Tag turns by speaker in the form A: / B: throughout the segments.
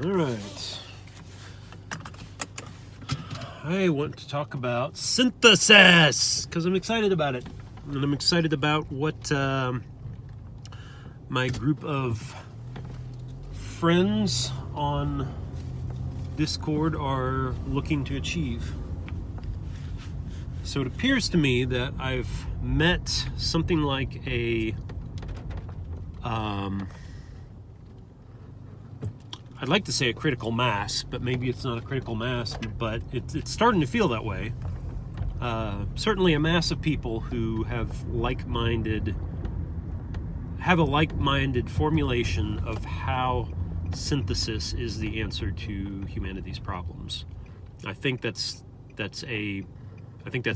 A: All right. I want to talk about synthesis because I'm excited about it. And I'm excited about what my group of friends on Discord are looking to achieve. So it appears to me that I've met something like a I'd like to say a critical mass, but maybe it's not a critical mass, but it's starting to feel that way. Certainly a mass of people who have a like-minded formulation of how synthesis is the answer to humanity's problems. I think that's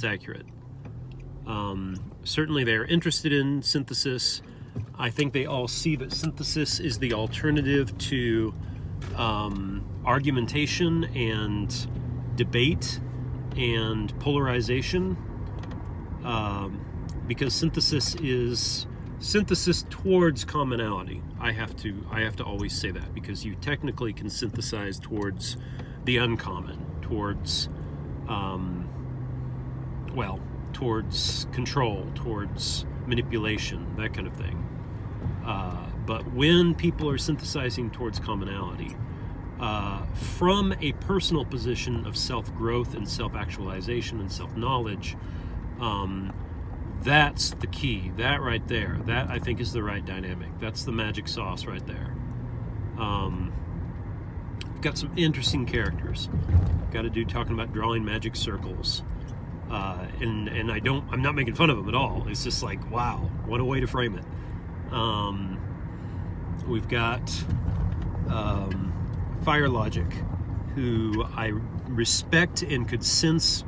A: accurate. Certainly they're interested in synthesis. I think they all see that synthesis is the alternative to argumentation and debate and polarization, because synthesis is synthesis towards commonality. I have to always say that, because you technically can synthesize towards the uncommon, towards towards control, towards manipulation, that kind of thing. But when people are synthesizing towards commonality, from a personal position of self-growth and self-actualization and self-knowledge, that's the key. That right there, that I think is the right dynamic. That's the magic sauce right there. Got some interesting characters. Got a dude talking about drawing magic circles. And I'm not making fun of him at all. It's just like, wow, what a way to frame it. We've got Fire Logic, who I respect and could sense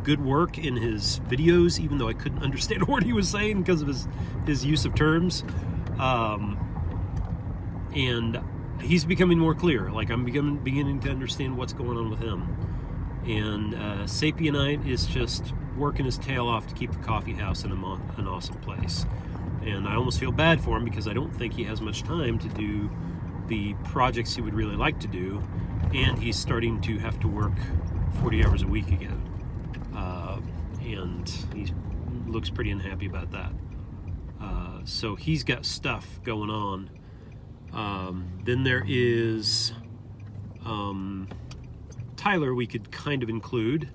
A: good work in his videos, even though I couldn't understand what he was saying because of his use of terms. And he's becoming more clear. Like, I'm beginning to understand what's going on with him. And Sapionite is just working his tail off to keep the coffee house in an awesome place. And I almost feel bad for him because I don't think he has much time to do the projects he would really like to do, and he's starting to have to work 40 hours a week again. And he looks pretty unhappy about that. So he's got stuff going on. Then there is Tyler, we could kind of include.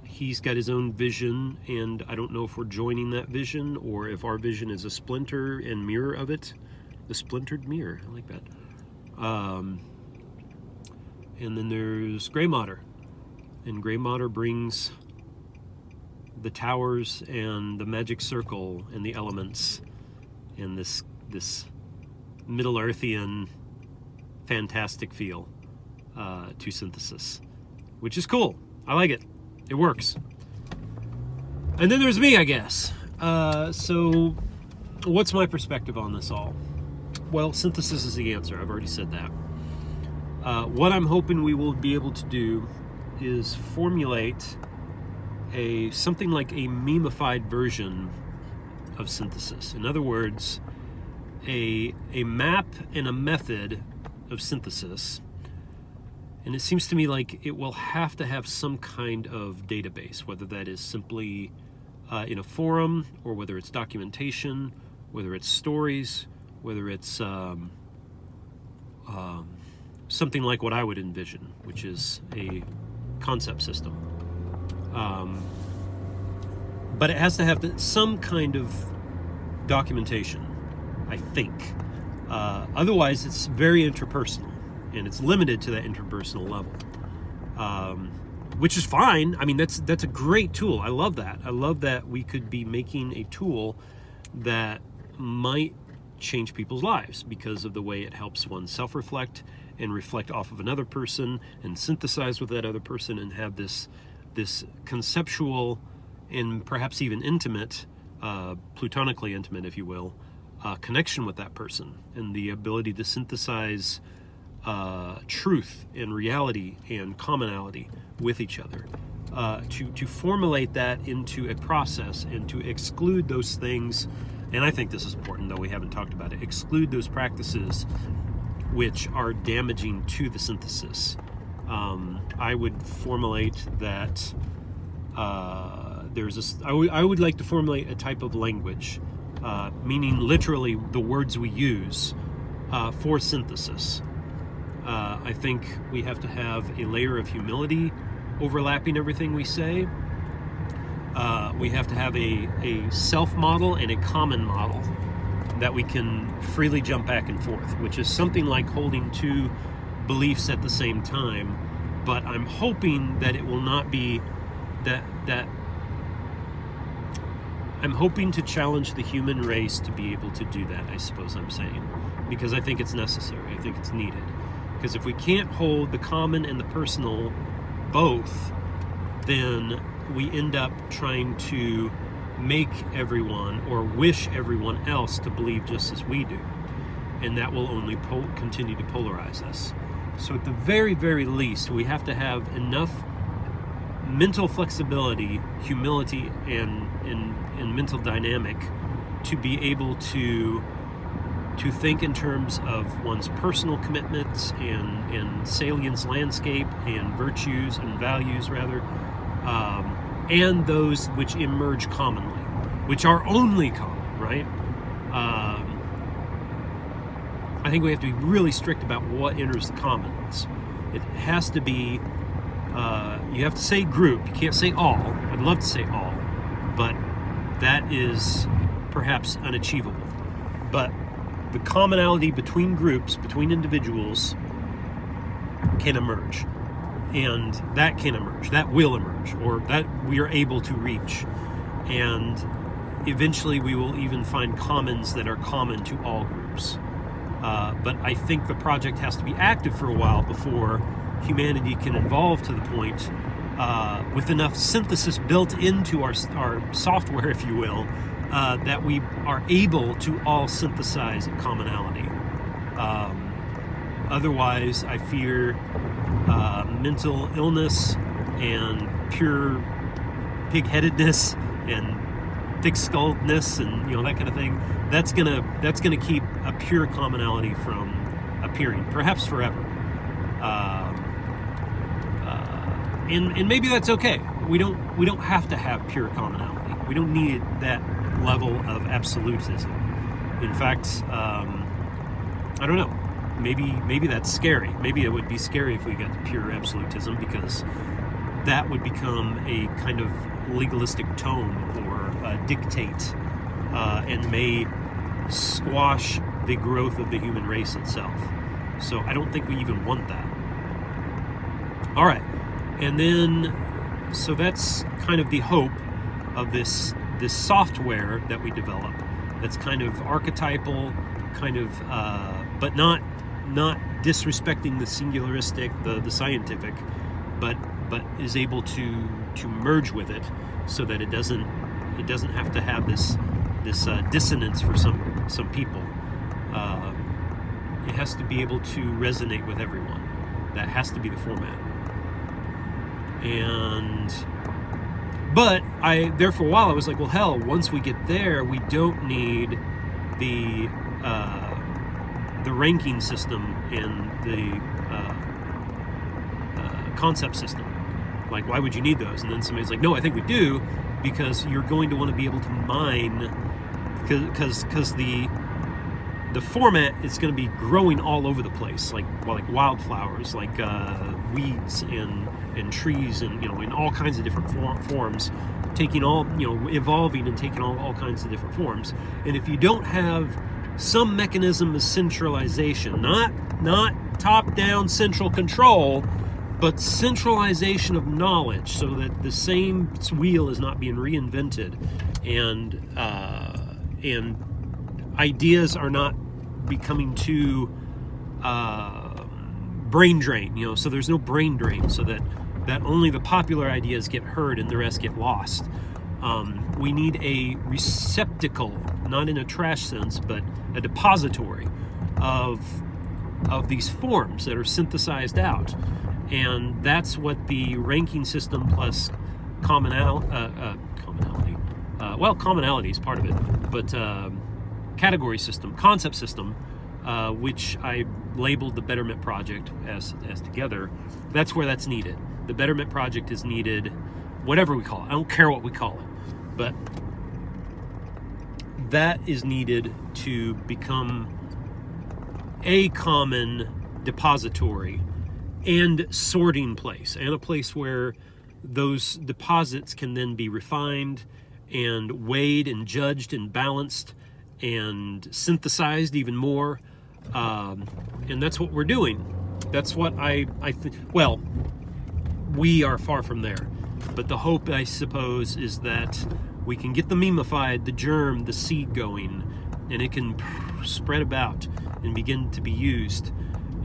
A: He's got his own vision, and I don't know if we're joining that vision or if our vision is a splinter and mirror of it. The splintered mirror, I like that. And then there's Grey Matter. And Grey Matter brings the towers and the magic circle and the elements and this Middle-earthian fantastic feel to synthesis, which is cool. I like it. It works. And then there's me, I guess. So what's my perspective on this all? Well, synthesis is the answer. I've already said that. What I'm hoping we will be able to do is formulate something like a memified version of synthesis. In other words, a map and a method of synthesis. And it seems to me like it will have to have some kind of database, whether that is simply in a forum, or whether it's documentation, whether it's stories, whether it's something like what I would envision, which is a concept system. But it has to have some kind of documentation, I think. Otherwise, it's very interpersonal. And it's limited to that interpersonal level, which is fine. I mean, that's a great tool. I love that. I love that we could be making a tool that might change people's lives because of the way it helps one self-reflect and reflect off of another person and synthesize with that other person and have this conceptual and perhaps even intimate, platonically intimate, if you will, connection with that person, and the ability to synthesize truth and reality and commonality with each other, to formulate that into a process and to exclude those things. And I think this is important, though we haven't talked about it. Exclude those practices
B: which are damaging to the synthesis. I would formulate that I would like to formulate a type of language, meaning literally the words we use for synthesis. I think we have to have a layer of humility overlapping everything we say. We have to have a self-model and a common model that we can freely jump back and forth, which is something like holding two beliefs at the same time. But I'm hoping that it will not be that I'm hoping to challenge the human race to be able to do that, I suppose I'm saying, because I think it's necessary. I think it's needed. Because if we can't hold the common and the personal both, then we end up trying to make everyone or wish everyone else to believe just as we do. And that will only continue to polarize us. So at the very, very least, we have to have enough mental flexibility, humility, and mental dynamic to be able to think in terms of one's personal commitments and salience landscape and virtues and values, rather, and those which emerge commonly, which are only common, right? I think we have to be really strict about what enters the commons. It has to be, you have to say group, you can't say all. I'd love to say all, but that is perhaps unachievable. But the commonality between groups, between individuals, can emerge. And that can emerge, that will emerge, or that we are able to reach. And eventually we will even find commons that are common to all groups. But I think the project has to be active for a while before humanity can evolve to the point, with enough synthesis built into our software, if you will, that we are able to all synthesize a commonality. Otherwise, I fear mental illness and pure pig-headedness and thick-skulledness and that kind of thing. That's gonna keep a pure commonality from appearing, perhaps forever. And maybe that's okay. We don't have to have pure commonality. We don't need that level of absolutism. In fact, I don't know. Maybe that's scary. Maybe it would be scary if we got to pure absolutism, because that would become a kind of legalistic tone or dictate, and may squash the growth of the human race itself. So I don't think we even want that. All right, and then so that's kind of the hope of this software that we develop. That's kind of archetypal, kind of, but not disrespecting the singularistic, the scientific, but is able to merge with it, so that it doesn't have to have this dissonance for some people. It has to be able to resonate with everyone. That has to be the format. But there for a while I was like, well, hell, once we get there, we don't need the ranking system and the concept system. Like, why would you need those? And then somebody's like, no, I think we do, because you're going to want to be able to mine, because the format is going to be growing all over the place, like wildflowers, like weeds and trees, and in all kinds of different forms, taking all evolving and taking all kinds of different forms. And if you don't have some mechanism of centralization, not top-down central control, but centralization of knowledge, so that the same wheel is not being reinvented, and ideas are not becoming too brain drain, so there's no brain drain, so that only the popular ideas get heard and the rest get lost. We need a receptacle, not in a trash sense, but a depository of these forms that are synthesized out. And that's what the ranking system plus commonality, commonality is part of it, but category system, concept system, which I labeled the Betterment Project as together. That's where that's needed. The Betterment Project is needed, whatever we call it. I don't care what we call it, but that is needed to become a common depository and sorting place, and a place where those deposits can then be refined and weighed and judged and balanced and synthesized even more. And that's what we're doing. That's what I think. Well, we are far from there. But the hope, I suppose, is that we can get the memified, the germ, the seed going, and it can spread about and begin to be used.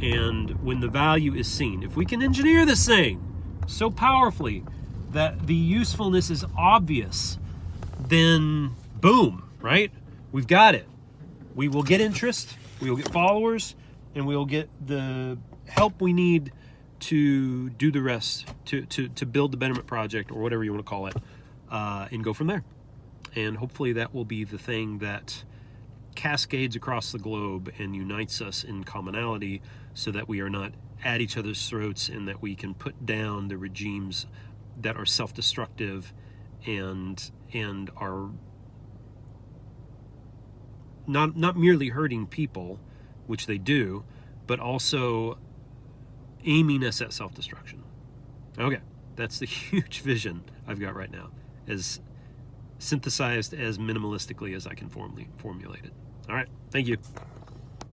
B: And when the value is seen, if we can engineer this thing so powerfully that the usefulness is obvious, then boom, right? We've got it. We will get interest, we will get followers, and we will get the help we need to do the rest, to build the Betterment Project, or whatever you want to call it, and go from there. And hopefully that will be the thing that cascades across the globe and unites us in commonality, so that we are not at each other's throats, and that we can put down the regimes that are self-destructive and are not merely hurting people, which they do, but also aiming us at self-destruction. Okay, that's the huge vision I've got right now, as synthesized as minimalistically as I can formulate it. All right, thank you.